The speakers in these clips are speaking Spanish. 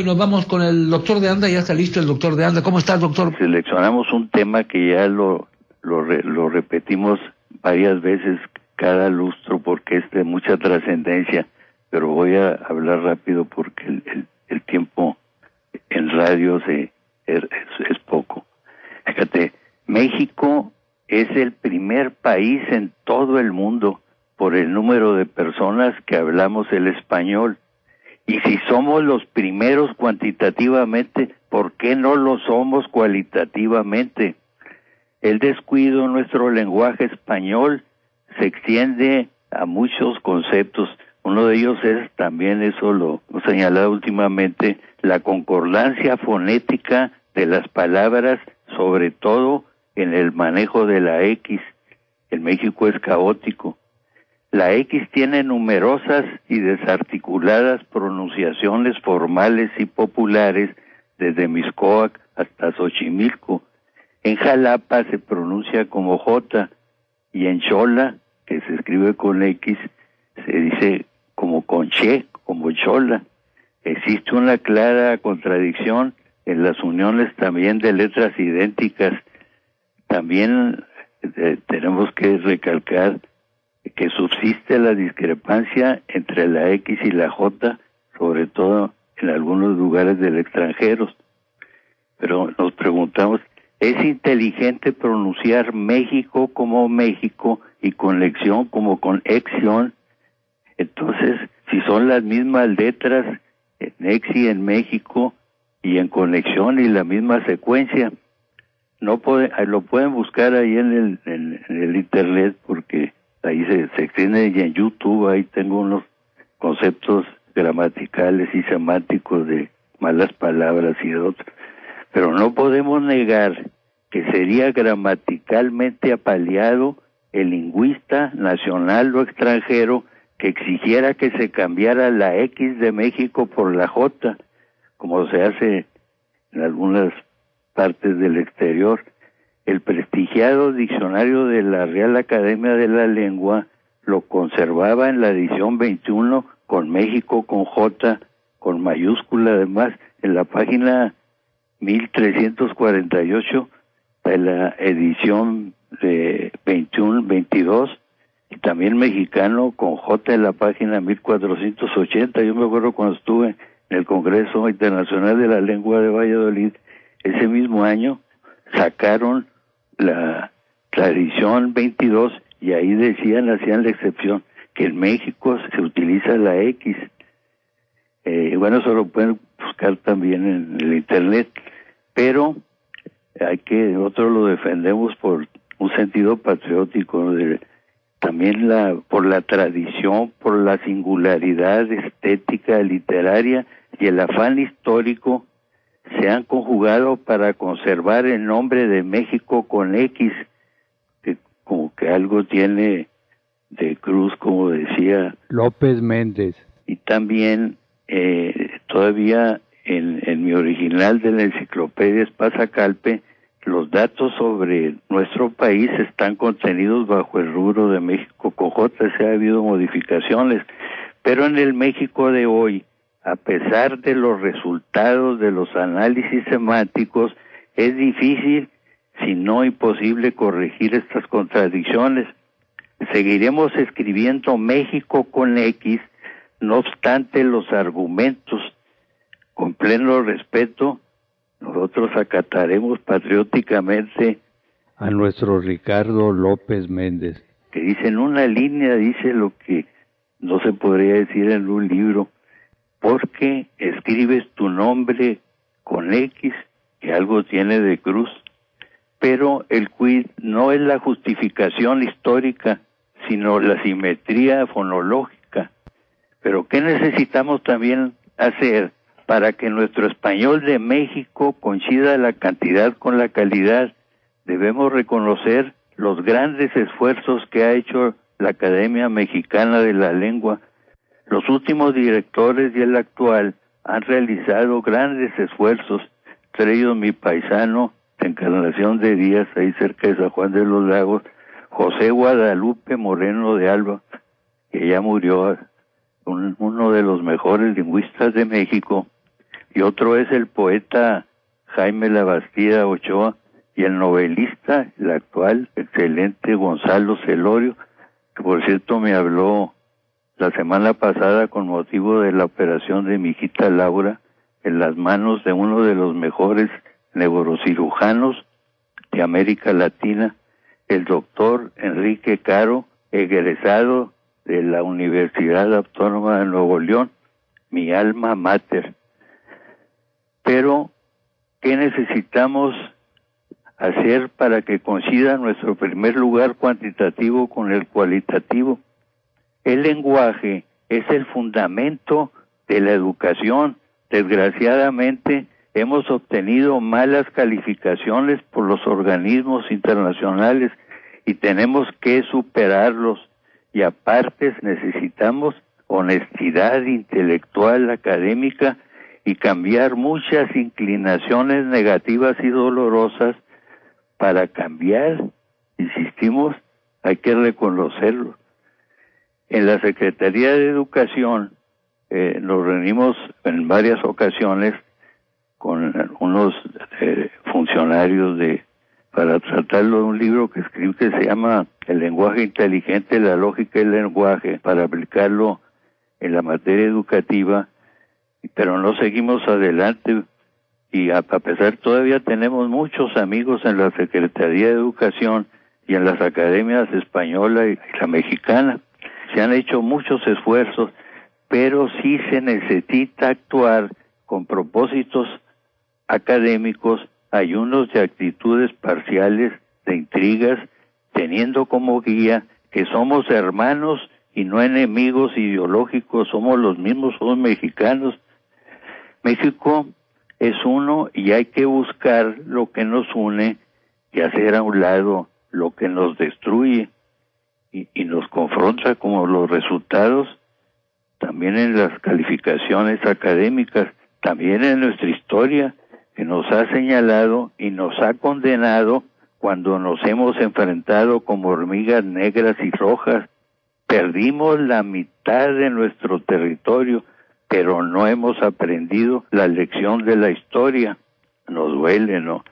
Nos vamos con el doctor de Anda, ya está listo el doctor de Anda. ¿Cómo estás, doctor? Seleccionamos un tema que ya lo repetimos varias veces cada lustro porque es de mucha trascendencia, pero voy a hablar rápido porque el tiempo en radio es poco. Fíjate, México es el primer país en todo el mundo por el número de personas que hablamos el español. Y si somos los primeros cuantitativamente, ¿por qué no lo somos cualitativamente? El descuido en nuestro lenguaje español se extiende a muchos conceptos. Uno de ellos es también, eso lo he señalado últimamente, la concordancia fonética de las palabras, sobre todo en el manejo de la X. En México es caótico. La X tiene numerosas y desarticuladas pronunciaciones formales y populares desde Mixcoac hasta Xochimilco. En Jalapa se pronuncia como J y en Xola, que se escribe con X, se dice como con Che, como Xola. Existe una clara contradicción en las uniones también de letras idénticas. También tenemos que recalcar que subsiste la discrepancia entre la X y la J, sobre todo en algunos lugares del extranjero. Pero nos preguntamos, ¿es inteligente pronunciar México como México y conexión como conexión? Entonces, si son las mismas letras en X y en México y en conexión y la misma secuencia, lo pueden buscar ahí en el internet porque ahí se extiende, y en YouTube ahí tengo unos conceptos gramaticales y semánticos de malas palabras y de otros. Pero no podemos negar que sería gramaticalmente apaleado el lingüista nacional o extranjero que exigiera que se cambiara la X de México por la J, como se hace en algunas partes del exterior. El prestigiado diccionario de la Real Academia de la Lengua lo conservaba en la edición 21 con México con J, con mayúscula además, en la página 1348 de la edición de 21-22, y también mexicano con J en la página 1480. Yo me acuerdo cuando estuve en el Congreso Internacional de la Lengua de Valladolid, ese mismo año sacaron la edición 22 y ahí hacían la excepción que en México se utiliza la X. Bueno, eso lo pueden buscar también en el internet, pero nosotros lo defendemos por un sentido patriótico, también por la tradición, por la singularidad estética, literaria y el afán histórico. Se han conjugado para conservar el nombre de México con X, que como que algo tiene de cruz, como decía López Méndez. Y también todavía en mi original de la enciclopedia Espasa-Calpe, los datos sobre nuestro país están contenidos bajo el rubro de México con J. Ha habido modificaciones, pero en el México de hoy, a pesar de los resultados de los análisis semánticos, es difícil, si no imposible, corregir estas contradicciones. Seguiremos escribiendo México con X, no obstante los argumentos. Con pleno respeto, nosotros acataremos patrióticamente a nuestro Ricardo López Méndez, que dice en una línea, dice lo que no se podría decir en un libro. Porque escribes tu nombre con X, que algo tiene de cruz, pero el quid no es la justificación histórica, sino la simetría fonológica. Pero ¿qué necesitamos también hacer para que nuestro español de México coincida la cantidad con la calidad? Debemos reconocer los grandes esfuerzos que ha hecho la Academia Mexicana de la Lengua. Los últimos directores y el actual han realizado grandes esfuerzos, entre ellos mi paisano de Encarnación de Díaz, ahí cerca de San Juan de los Lagos, José Guadalupe Moreno de Alba, que ya murió, uno de los mejores lingüistas de México, y otro es el poeta Jaime Labastida Ochoa, y el novelista, el actual, excelente Gonzalo Celorio, que por cierto me habló la semana pasada con motivo de la operación de mi hijita Laura, en las manos de uno de los mejores neurocirujanos de América Latina, el doctor Enrique Caro, egresado de la Universidad Autónoma de Nuevo León, mi alma mater. Pero, ¿qué necesitamos hacer para que coincida nuestro primer lugar cuantitativo con el cualitativo? El lenguaje es el fundamento de la educación. Desgraciadamente, hemos obtenido malas calificaciones por los organismos internacionales y tenemos que superarlos. Y aparte necesitamos honestidad intelectual, académica, y cambiar muchas inclinaciones negativas y dolorosas. Para cambiar, insistimos, hay que reconocerlo. En la Secretaría de Educación nos reunimos en varias ocasiones con unos funcionarios para tratarlo de un libro que escribí que se llama El lenguaje inteligente, la lógica del lenguaje, para aplicarlo en la materia educativa, pero no seguimos adelante, y a pesar todavía tenemos muchos amigos en la Secretaría de Educación y en las academias española y la mexicana. Se han hecho muchos esfuerzos, pero sí se necesita actuar con propósitos académicos, ayunos de actitudes parciales, de intrigas, teniendo como guía que somos hermanos y no enemigos ideológicos, somos los mismos, somos mexicanos. México es uno y hay que buscar lo que nos une y hacer a un lado lo que nos destruye y nos confronta, como los resultados también en las calificaciones académicas, también en nuestra historia, que nos ha señalado y nos ha condenado cuando nos hemos enfrentado como hormigas negras y rojas. Perdimos la mitad de nuestro territorio, pero no hemos aprendido la lección de la historia. Nos duele, ¿no?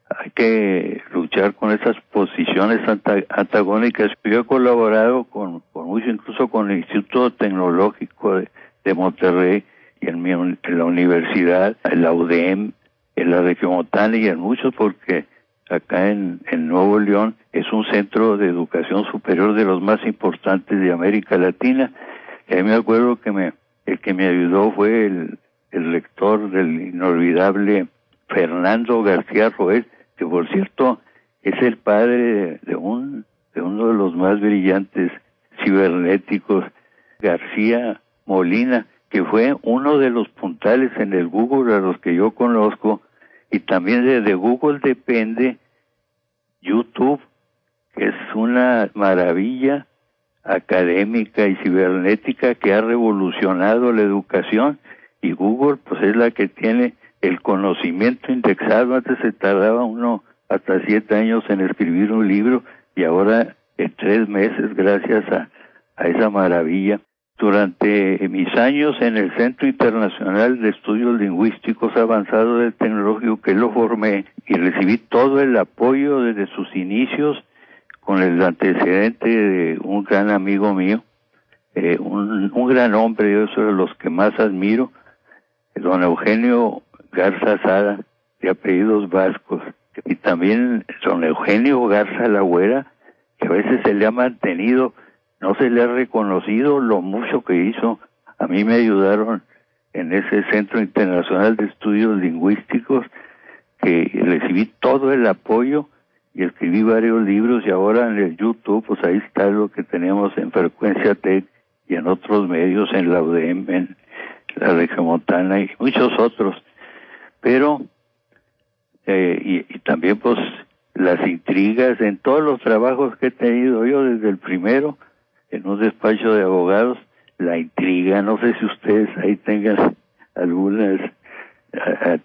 Hay que luchar con esas posiciones antagónicas. Yo he colaborado con mucho, incluso con el Instituto Tecnológico de Monterrey y en la universidad, en la UDEM, en la Regiomontana y en muchos, porque acá en Nuevo León es un centro de educación superior de los más importantes de América Latina. Y ahí me acuerdo que el que me ayudó fue el rector del inolvidable Fernando García Roel, que por cierto es el padre de uno de los más brillantes cibernéticos, García Molina, que fue uno de los puntales en el Google a los que yo conozco, y también de Google depende YouTube, que es una maravilla académica y cibernética que ha revolucionado la educación, y Google pues es la que tiene el conocimiento indexado. Antes se tardaba uno hasta 7 años en escribir un libro, y ahora en 3 meses, gracias a esa maravilla. Durante mis años en el Centro Internacional de Estudios Lingüísticos Avanzados del Tecnológico, que lo formé, y recibí todo el apoyo desde sus inicios, con el antecedente de un gran amigo mío, un gran hombre, yo soy de los que más admiro, don Eugenio Garza Sada, de apellidos vascos, y también don Eugenio Garza Lagüera, que a veces se le ha mantenido, no se le ha reconocido lo mucho que hizo. A mí me ayudaron en ese Centro Internacional de Estudios Lingüísticos, que recibí todo el apoyo y escribí varios libros, y ahora en el YouTube, pues ahí está lo que tenemos en Frecuencia Tech y en otros medios, en la UDEM, en la Regiomontana y muchos otros. Pero, y también pues las intrigas en todos los trabajos que he tenido yo desde el primero, en un despacho de abogados, la intriga, no sé si ustedes ahí tengan algunas,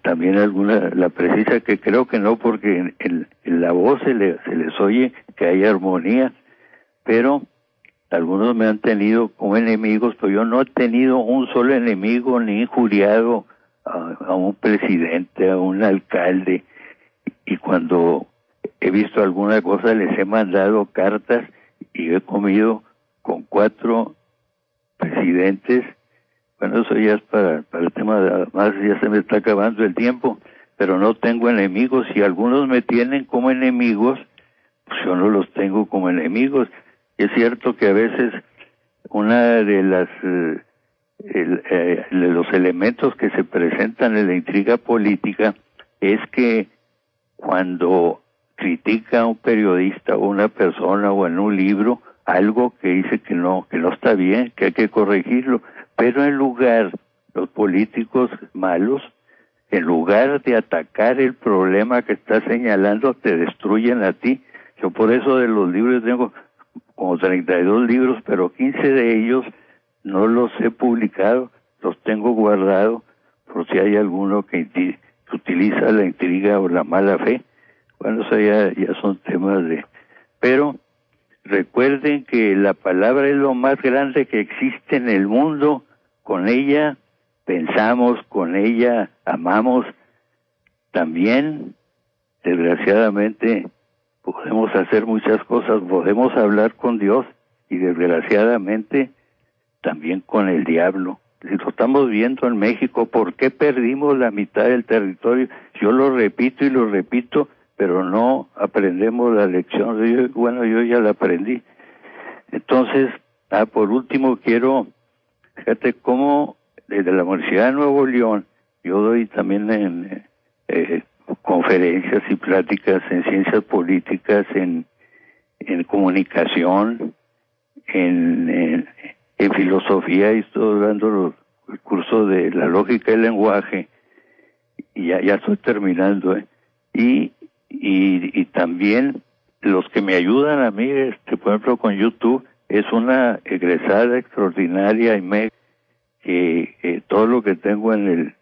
también alguna, la precisa, que creo que no, porque en la voz se les oye que hay armonía, pero algunos me han tenido como enemigos, pero yo no he tenido un solo enemigo, ni injuriado a un presidente, a un alcalde, y cuando he visto alguna cosa les he mandado cartas y he comido con 4 presidentes. Bueno, eso ya es para el tema de, además ya se me está acabando el tiempo, pero no tengo enemigos. Si algunos me tienen como enemigos, pues yo no los tengo como enemigos. Y es cierto que a veces una de las de los elementos que se presentan en la intriga política es que cuando critica a un periodista o una persona o en un libro algo que dice que no está bien, que hay que corregirlo, pero en lugar, los políticos malos, en lugar de atacar el problema que está señalando, te destruyen a ti. Yo por eso de los libros tengo como 32 libros, pero 15 de ellos no los he publicado, los tengo guardados por si hay alguno que utiliza la intriga o la mala fe. Bueno, eso ya son temas de... Pero recuerden que la palabra es lo más grande que existe en el mundo. Con ella pensamos, con ella amamos. También, desgraciadamente, podemos hacer muchas cosas, podemos hablar con Dios y desgraciadamente también con el diablo. Si lo estamos viendo en México, ¿por qué perdimos la mitad del territorio? Yo lo repito y lo repito, pero no aprendemos la lección. Yo ya la aprendí. Entonces, por último fíjate cómo desde la Universidad de Nuevo León, yo doy también en conferencias y pláticas en ciencias políticas, en comunicación, en filosofía, y estoy dando el curso de la lógica del lenguaje, y ya estoy terminando, y también los que me ayudan a mí, por ejemplo con YouTube, es una egresada extraordinaria y que todo lo que tengo en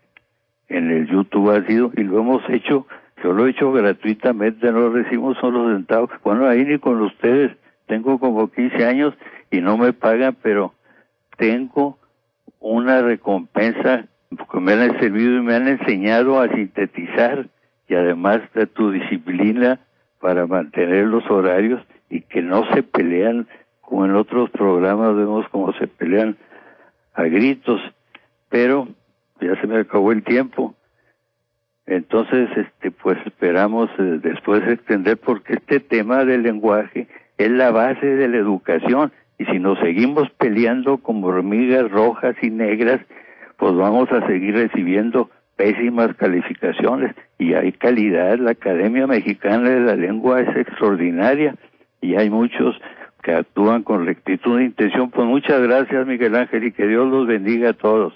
el YouTube ha sido, y lo hemos hecho, yo lo he hecho gratuitamente, no recibimos solo centavos. Bueno, ahí ni con ustedes, tengo como 15 años y no me pagan, pero tengo una recompensa porque me han servido y me han enseñado a sintetizar, y además de tu disciplina para mantener los horarios y que no se pelean como en otros programas vemos como se pelean a gritos. Pero ya se me acabó el tiempo. Entonces, pues esperamos después extender, porque este tema del lenguaje es la base de la educación, y si nos seguimos peleando como hormigas rojas y negras, pues vamos a seguir recibiendo pésimas calificaciones. Y hay calidad, la Academia Mexicana de la Lengua es extraordinaria, y hay muchos que actúan con rectitud de intención. Pues muchas gracias, Miguel Ángel, y que Dios los bendiga a todos.